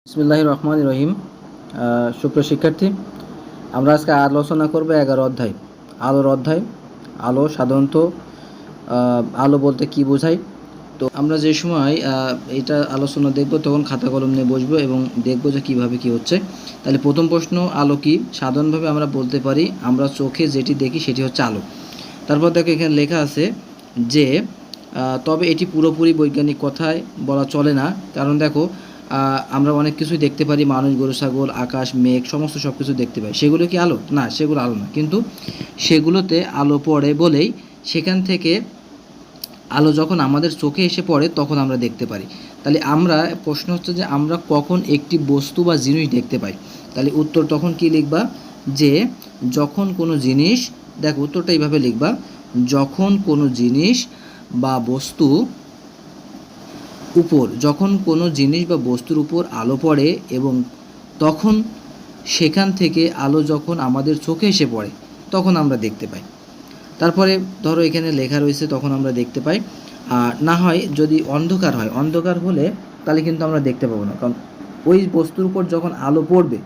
বিসমিল্লাহির রহমানির রহিম। সুপ্রিয় শিক্ষার্থী, আমরা আজকে আলোচনা করব 11 অধ্যায়, আলোর অধ্যায়। আলো সাধারণত আলো বলতে কি বোঝায়। তো আমরা যে সময় এটা আলোচনা দেখব তখন খাতা কলম নিয়ে বসবো এবং দেখব যে কীভাবে কী হচ্ছে। তাহলে প্রথম প্রশ্ন, আলো কি? সাধারণভাবে আমরা বলতে পারি আমরা চোখে যেটি দেখি সেটি হচ্ছে আলো। তারপর দেখো এখানে লেখা আছে যে তবে এটি পুরোপুরি বৈজ্ঞানিক কথায় বলা চলে না, কারণ দেখো আমরা অনেক কিছুই দেখতে পারি, মানুষ, গরু, ছাগল, আকাশ, মেঘ, সমস্ত সব কিছু দেখতে পাই। সেগুলো কি আলো? না, সেগুলো আলো না, কিন্তু সেগুলোতে আলো পড়ে বলেই সেখান থেকে আলো যখন আমাদের চোখে এসে পড়ে তখন আমরা দেখতে পারি। তাহলে আমরা প্রশ্ন হচ্ছে যে আমরা কখন একটি বস্তু বা জিনিস দেখতে পাই। তাহলে উত্তর তখন কি লিখবা, যে যখন কোনো জিনিস, দেখো উত্তরটা এইভাবে লিখবা, যখন কোনো জিনিস বা বস্তু উপর, যখন কোনো জিনিস বা বস্তুর উপর আলো পড়ে এবং তখন সেখান থেকে আলো যখন আমাদের চোখে এসে পড়ে তখন আমরা দেখতে পাই। তারপরে ধরো এখানে লেখা রয়েছে তখন আমরা দেখতে পাই। আর না হয় যদি অন্ধকার হয়, অন্ধকার হলে তাহলে কিন্তু আমরা দেখতে পাবো না, কারণ ওই বস্তুর উপর যখন আলো পড়বে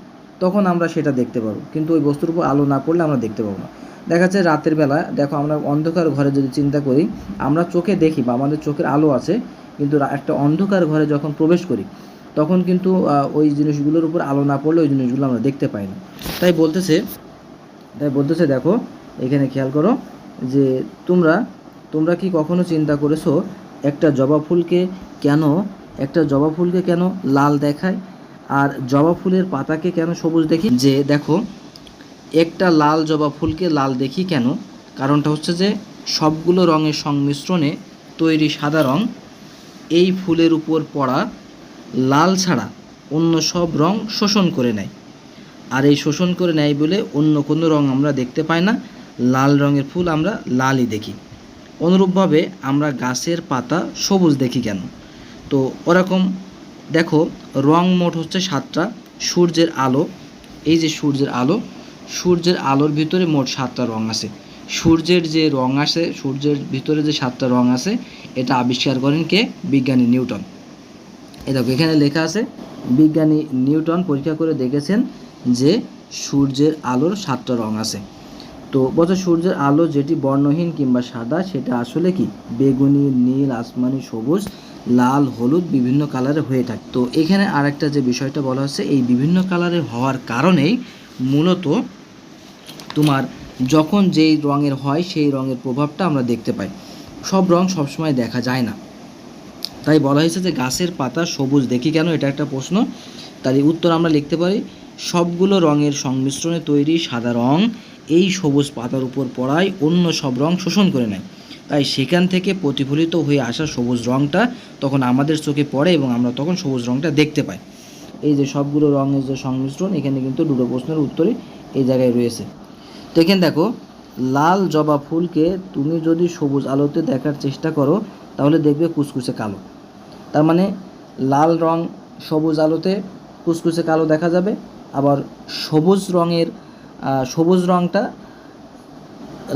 তখন আমরা সেটা দেখতে পাবো, কিন্তু ওই বস্তুর উপর আলো না পড়লে আমরা দেখতে পাবো না। দেখা যাচ্ছে রাতের বেলা, দেখো আমরা অন্ধকার ঘরে যদি চিন্তা করি, আমরা চোখে দেখি বা আমাদের চোখের আলো আছে, কিন্তু একটা অন্ধকার ঘরে যখন প্রবেশ করি তখন কিন্তু ওই জিনিসগুলোর উপর আলো না পড়লে ওই জিনিসগুলো আমরা দেখতে পাই না। তাই বলতেছে দেখো এখানে খেয়াল করো যে তোমরা কি কখনো চিন্তা করেছো একটা জবা ফুলকে কেন লাল দেখায় আর জবা ফুলের পাতাকে কেন সবুজ দেখি? যে দেখো একটা লাল জবা ফুলকে লাল দেখি কেন, কারণটা হচ্ছে যে সবগুলো রঙের সংমিশ্রণে তৈরি সাদা রং এই ফুলের উপর পড়া লাল ছাড়া অন্য সব রং শোষণ করে নেয়, আর এই শোষণ করে নেয় বলে অন্য কোনো রং আমরা দেখতে পাই না, লাল রঙের ফুল আমরা লালই দেখি। অনুরূপভাবে আমরা গাছের পাতা সবুজ দেখি কেন? তো ওরকম দেখো রং মোট হচ্ছে 7টা। সূর্যের আলো, এই যে সূর্যের আলোর ভিতরে মোট 7টা রং আছে। সূর্যের ভিতরে যে 7টা রং আছে এটা আবিষ্কার করেন কে? বিজ্ঞানী নিউটন। এই দেখো এখানে লেখা আছে বিজ্ঞানী নিউটন পরীক্ষা করে দেখেছেন যে সূর্যের আলোর 7টা রং আছে। তো বলছে সূর্যের আলো যেটি বর্ণহীন কিংবা সাদা সেটা আসলে কি? বেগুনি, নীল, আসমানি, সবুজ, লাল, হলুদ বিভিন্ন কালারের হয়ে থাকে। তো এখানে আরেকটা যে বিষয়টা বলা হচ্ছে, এই বিভিন্ন কালারের হওয়ার কারণেই মূলত তোমার যখন যেই রঙের হয় সেই রঙের প্রভাবটা আমরা দেখতে পাই। সব রং সবসময় দেখা যায় না। তাই বলা হয়েছে যে গাছের পাতা সবুজ দেখি কেন, এটা একটা প্রশ্ন। তার উত্তর আমরা লিখতে পারি সবগুলো রঙের সংমিশ্রণে তৈরি সাদা রং এই সবুজ পাতার উপর পড়ায় অন্য সব রং শোষণ করে নেয়, তাই সেখান থেকে প্রতিফলিত হয়ে আসা সবুজ রঙটা তখন আমাদের চোখে পড়ে এবং আমরা তখন সবুজ রঙটা দেখতে পাই। এই যে সবগুলো রঙের যে সংমিশ্রণ, এখানে কিন্তু দুটো প্রশ্নের উত্তরই এই জায়গায় রয়েছে। তো এখানে দেখো লাল জবা ফুলকে তুমি যদি সবুজ আলোতে দেখার চেষ্টা করো তাহলে দেখবে কুচকুচে কালো। তার মানে লাল রং সবুজ আলোতে কুচকুচে কালো দেখা যাবে, আবার সবুজ রঙটা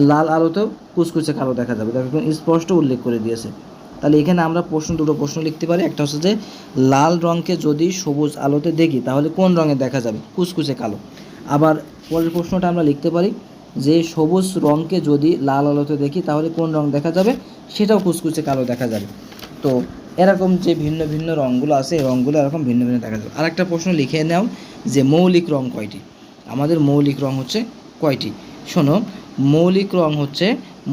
লাল আলোতেও কুচকুচে কালো দেখা যাবে। দেখো স্পষ্ট উল্লেখ করে দিয়েছে। তাহলে এখানে আমরা দুটো প্রশ্ন লিখতে পারি। একটা হচ্ছে যে লাল রঙকে যদি সবুজ আলোতে দেখি তাহলে কোন রঙে দেখা যাবে? কুচকুচে কালো। আবার পরের প্রশ্নটা আমরা লিখতে পারি যে সবুজ রঙকে যদি লাল আলোতে দেখি তাহলে কোন রং দেখা যাবে? সেটাও কুচকুচে কালো দেখা যাবে। তো এরকম যে ভিন্ন ভিন্ন রঙগুলো আছে এই রঙগুলো এরকম ভিন্ন ভিন্ন দেখা যাবে। আরেকটা প্রশ্ন লিখে নাও যে মৌলিক রং কয়টি? আমাদের মৌলিক রং হচ্ছে কয়টি? শোনো, মৌলিক রং হচ্ছে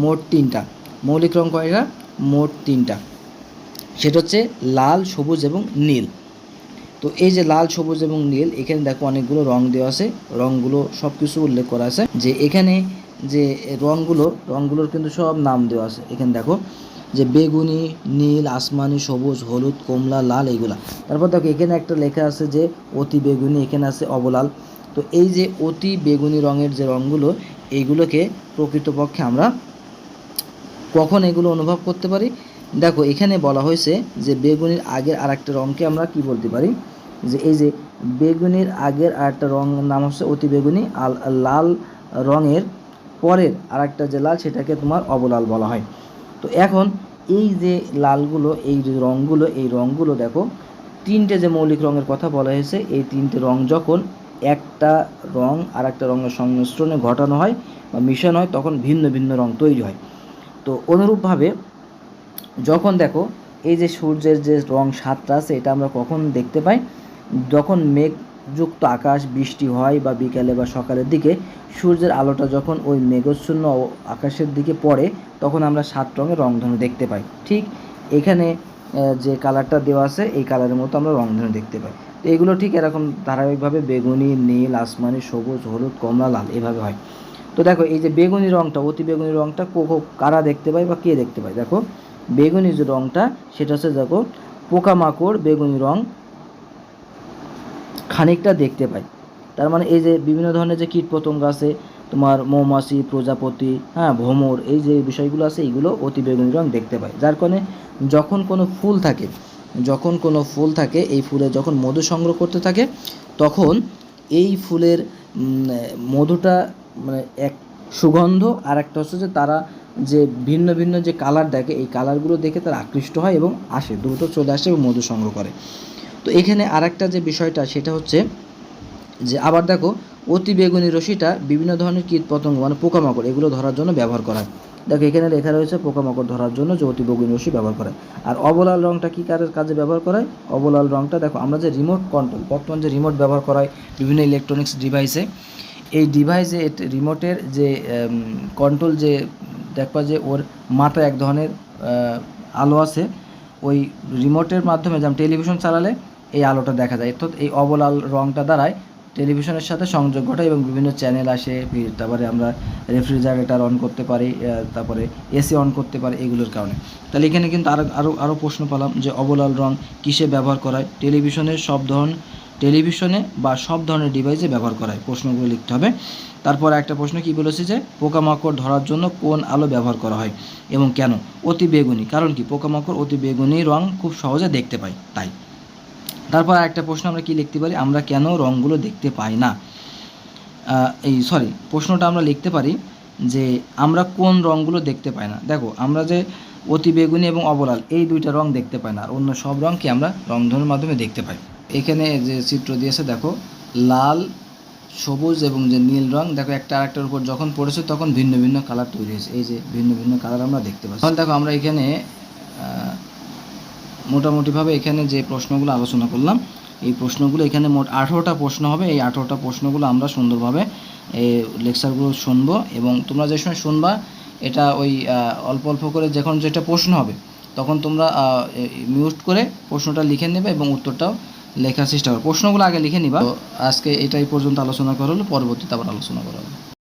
মোট 3টা। মৌলিক রং কয়টা? মোট 3টা। সেটা হচ্ছে লাল, সবুজ এবং নীল। তো এই যে লাল, সবুজ এবং নীল, এখানে দেখো অনেকগুলো রং দেওয়া আছে, রঙগুলো সব কিছু উল্লেখ করা আছে। যে এখানে যে রঙগুলোর কিন্তু সব নাম দেওয়া আছে। এখানে দেখো যে বেগুনি, নীল, আসমানি, সবুজ, হলুদ, কমলা, লাল, এইগুলা। তারপর দেখো এখানে একটা লেখা আছে যে অতি বেগুনি, এখানে আছে অবলাল। তো এই যে অতি বেগুনি রঙের যে রঙগুলো, এইগুলোকে প্রকৃতপক্ষে আমরা কখন এগুলো অনুভব করতে পারি? দেখো এখানে বলা হয়েছে যে বেগুনির আগের আরেকটা রঙকে আমরা কি বলতে পারি, যে এই যে বেগুনির আগের আরেকটা রঙ নাম হচ্ছে অতি বেগুনি, আর লাল রঙের পরের আরেকটা যে লাল সেটাকে তোমার অবলাল বলা হয়। তো এখন এই যে লালগুলো, এই রঙগুলো দেখো তিনটে যে মৌলিক রঙের কথা বলা হয়েছে, এই তিনটে রং যখন একটা রং আর একটা রঙের সংমিশ্রণে ঘটানো হয় বা মিশানো হয় তখন ভিন্ন ভিন্ন রং তৈরি হয়। তো অনুরূপভাবে যখন দেখো এই যে সূর্যের যে রং সাতটা আছে এটা আমরা কখন দেখতে পাই, যখন মেঘযুক্ত আকাশ, বৃষ্টি হয় বা বিকালে বা সকালের দিকে সূর্যের আলোটা যখন ওই মেঘাচ্ছন্ন আকাশের দিকে পড়ে তখন আমরা 7 রঙের রংধনু দেখতে পাই। ঠিক এখানে যে কালারটা দেওয়া আছে এই কালারের মতো আমরা রংধনু দেখতে পাই। তো এগুলো ঠিক এরকম ধারাবাহিকভাবে বেগুনি, নীল, আসমানি, সবুজ, হলুদ, কমলা, লাল এভাবে হয়। তো দেখো এই যে বেগুনি রংটা, অতি বেগুনি রংটা কারা দেখতে পায় বা কে দেখতে পায়? দেখো বেগুনি যে রংটা সেটা হচ্ছে দেখো পোকামাকড় বেগুনি রং খানিকটা দেখতে পাই। তার মানে এই যে বিভিন্ন ধরনের যে কীটপতঙ্গ আছে, তোমার মৌমাছি, প্রজাপতি, হ্যাঁ, ভ্রমর, এই যে বিষয়গুলো আছে এইগুলো অতি বেগুনি রং দেখতে পায়। যার কারণে যখন কোনো ফুল থাকে এই ফুলে যখন মধু সংগ্রহ করতে থাকে তখন এই ফুলের মধুটা মানে এক সুগন্ধ, আর একটা হচ্ছে যে তারা যে ভিন্ন ভিন্ন যে কালার দেখে এই কালারগুলো দেখে তারা আকৃষ্ট হয় এবং আসে, দ্রুত চলে আসে এবং মধু সংগ্রহ করে। তো এখানে আরেকটা যে বিষয়টা সেটা হচ্ছে যে আবার দেখো অতি বেগুনি রশ্মিটা বিভিন্ন ধরনের কীটপতঙ্গ মানে পোকামাকড় এগুলো ধরার জন্য ব্যবহার করা হয়। দেখো এখানে লেখা রয়েছে পোকামাকড় ধরার জন্য যে অতি বেগুনি রশ্মি ব্যবহার করে। আর অবলাল রংটা কী কাজে ব্যবহার করা হয়? অবলাল রংটা দেখো আমরা যে রিমোট কন্ট্রোল, বর্তমান যে রিমোট ব্যবহার করা হয় বিভিন্ন ইলেকট্রনিক্স ডিভাইসে, এই ডিভাইসে রিমোটের যে কন্ট্রোল যে দেখবা যে ওর মাথায় এক ধরনের আলো আছে, ওই রিমোটের মাধ্যমে যেমন টেলিভিশন চালালে এই আলোটা দেখা যায়। তো এই অবলাল রংটা দ্বারায় টেলিভিশনের সাথে সংযোগ ঘটায় এবং বিভিন্ন চ্যানেল আসে, তারপরে আমরা রেফ্রিজারেটর অন করতে পারি, তারপরে এসি অন করতে পারি এগুলোর কারণে। তাহলে এখানে কিন্তু আরও প্রশ্ন পেলাম যে অবলাল রং কিসে ব্যবহার করা হয়? টেলিভিশনে বা সব ধরনের ডিভাইসে ব্যবহার করা হয়। প্রশ্নগুলো লিখতে হবে। তারপর একটা প্রশ্ন কি বলেছে যে পোকামাকড় ধরার জন্য কোন আলো ব্যবহার করা হয় এবং কেন? অতি বেগুনি, কারণ কি পোকামাকড় অতি বেগুনি রং খুব সহজে দেখতে পায় তাই। তারপর একটা প্রশ্ন আমরা কি লিখতে পারি, আমরা কেন রঙগুলো দেখতে পাই না? প্রশ্নটা আমরা লিখতে পারি যে আমরা কোন রঙগুলো দেখতে পাই না। দেখো আমরা যে অতি বেগুনি এবং অবলাল এই দুইটা রং দেখতে পাই না, আর অন্য সব রঙকে আমরা রংধনুর মাধ্যমে দেখতে পাই। এখানে যে চিত্র দিয়েছে দেখো লাল, সবুজ এবং যে নীল রং, দেখো একটা আরেকটার উপর যখন পড়েছে তখন ভিন্ন ভিন্ন কালার তৈরি হয়েছে। এই যে ভিন্ন ভিন্ন কালার আমরা দেখতে পাচ্ছি। দেখো আমরা এখানে মোটামুটিভাবে এখানে যে প্রশ্নগুলো আলোচনা করলাম এই প্রশ্নগুলো এখানে মোট 18টা প্রশ্ন হবে। এই 18টা প্রশ্নগুলো আমরা সুন্দরভাবে এই লেকচারগুলো শুনবো এবং তোমরা যে সময় শুনবা এটা ওই অল্প অল্প করে যখন যেটা প্রশ্ন হবে তখন তোমরা মিউট করে প্রশ্নটা লিখে নেবে এবং উত্তরটাও লেখার চেষ্টা করো। প্রশ্নগুলো আগে লিখে নিবা। তো আজকে এটাই পর্যন্ত আলোচনা করা হলো, পরবর্তীতে আবার আলোচনা করা হবে।